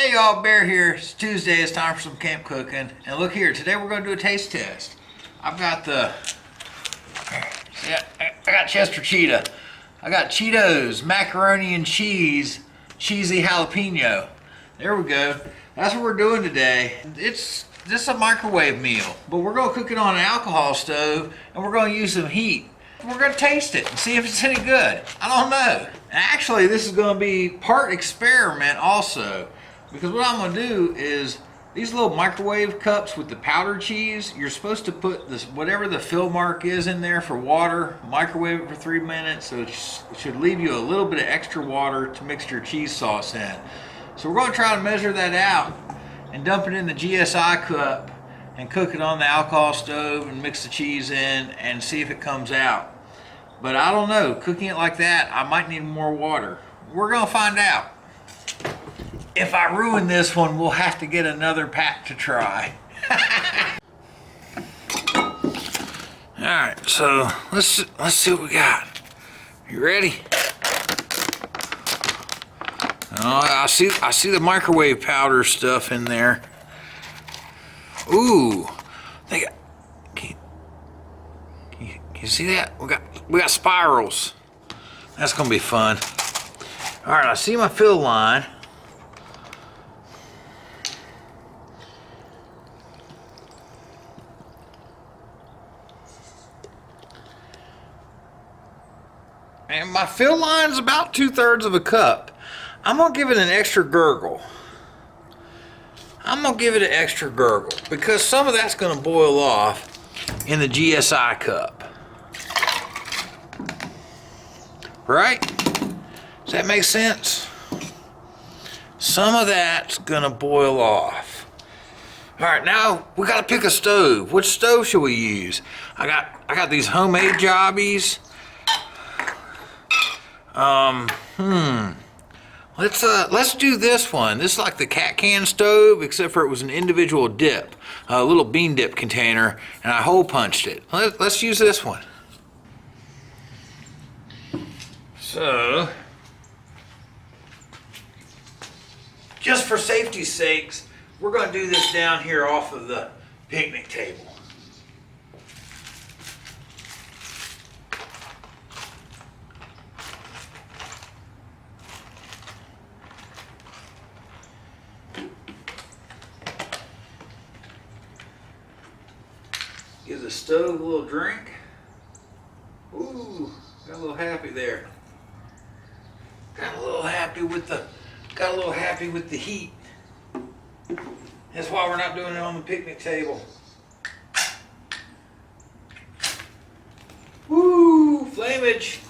Hey y'all, Bear here. It's Tuesday, it's time for some camp cooking. And look here, today we're going to do a taste test. I've got I got Chester Cheetah. I got Cheetos, macaroni and cheese, cheesy jalapeno. There we go. That's what we're doing today. It's just a microwave meal, but we're going to cook it on an alcohol stove and we're going to use some heat. We're going to taste it and see if it's any good. I don't know. Actually, this is going to be part experiment also, because what I'm going to do is these little microwave cups with the powdered cheese, you're supposed to put this whatever the fill mark is in there for water, microwave it for 3 minutes, so it should leave you a little bit of extra water to mix your cheese sauce in. So we're going to try to measure that out and dump it in the GSI cup and cook it on the alcohol stove and mix the cheese in and see if it comes out. But I don't know, cooking it like that, I might need more water. We're gonna find out. If I ruin this one, we'll have to get another pack to try. All right, so let's see what we got. You ready? Oh, I see the microwave powder stuff in there. Ooh, can you see that? We got spirals. That's gonna be fun. All right, I see my fill line. And my fill line's about 2/3 of a cup. I'm gonna give it an extra gurgle. Because some of that's gonna boil off in the GSI cup. Right? Does that make sense? Some of that's gonna boil off. All right, now we gotta pick a stove. Which stove should we use? I got these homemade jobbies. Let's do this one. This is like the cat can stove, except for it was an individual dip, a little bean dip container, and I hole punched it. Let's use this one. So, just for safety's sakes, we're going to do this down here off of the picnic table. Give the stove a little drink. Ooh, got a little happy there. Got a little happy with the heat. That's why we're not doing it on the picnic table. Woo, flamage.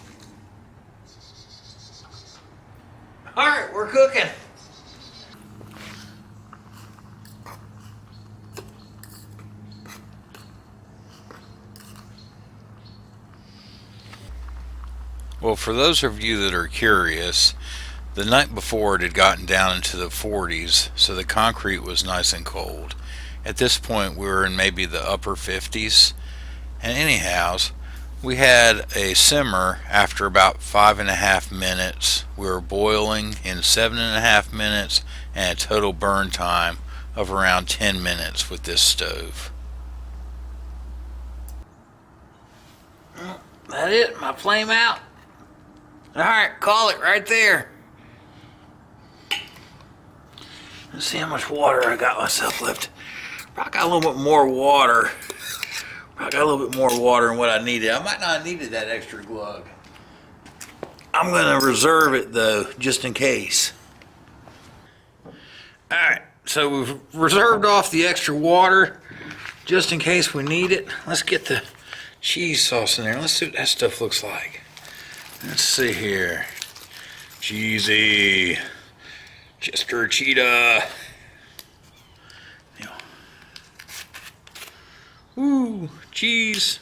All right, we're cooking. Well, for those of you that are curious, the night before it had gotten down into the 40s, so the concrete was nice and cold. At this point, we were in maybe the upper 50s. And anyhows, we had a simmer after about 5.5 minutes. We were boiling in 7.5 minutes, and a total burn time of around 10 minutes with this stove. That it? My flame out? All right, call it right there. Let's see how much water I got myself left. Probably got a little bit more water. Than what I needed. I might not have needed that extra glug. I'm gonna reserve it though, just in case. All right, so we've reserved off the extra water just in case we need it. Let's get the cheese sauce in there. Let's see what that stuff looks like. Let's see here. Cheesy. Chester Cheetah. Yeah. Ooh, cheese.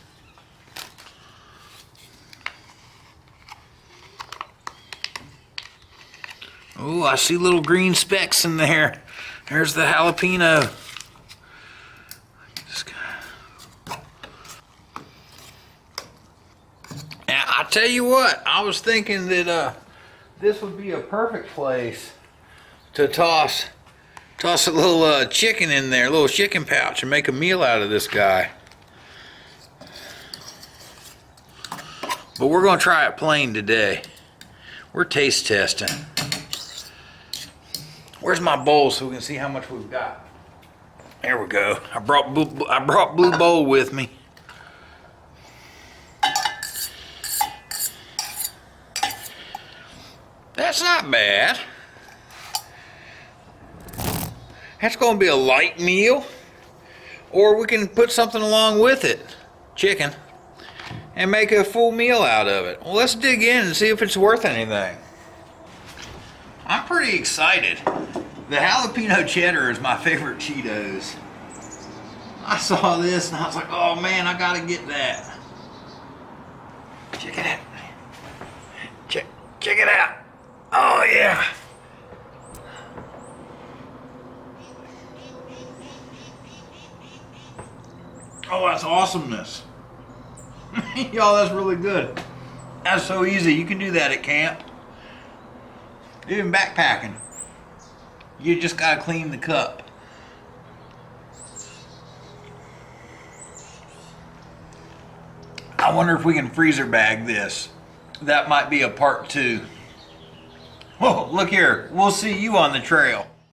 Ooh, I see little green specks in there. There's the jalapeno. I tell you what, I was thinking that this would be a perfect place to toss Toss a little chicken in there, a little chicken pouch, and make a meal out of this guy. But we're going to try it plain today. We're taste testing. Where's my bowl so we can see how much we've got? There we go. I brought blue bowl with me. That's not bad. That's going to be a light meal. Or we can put something along with it. Chicken. And make a full meal out of it. Well, let's dig in and see if it's worth anything. I'm pretty excited. The jalapeno cheddar is my favorite Cheetos. I saw this and I was like, oh man, I gotta get that. Check it out. Check it out. Oh yeah. Oh, that's awesomeness. Y'all, that's really good. That's so easy. You can do that at camp. Even backpacking. You just gotta clean the cup. I wonder if we can freezer bag this. That might be a part 2. Oh, look here. We'll see you on the trail.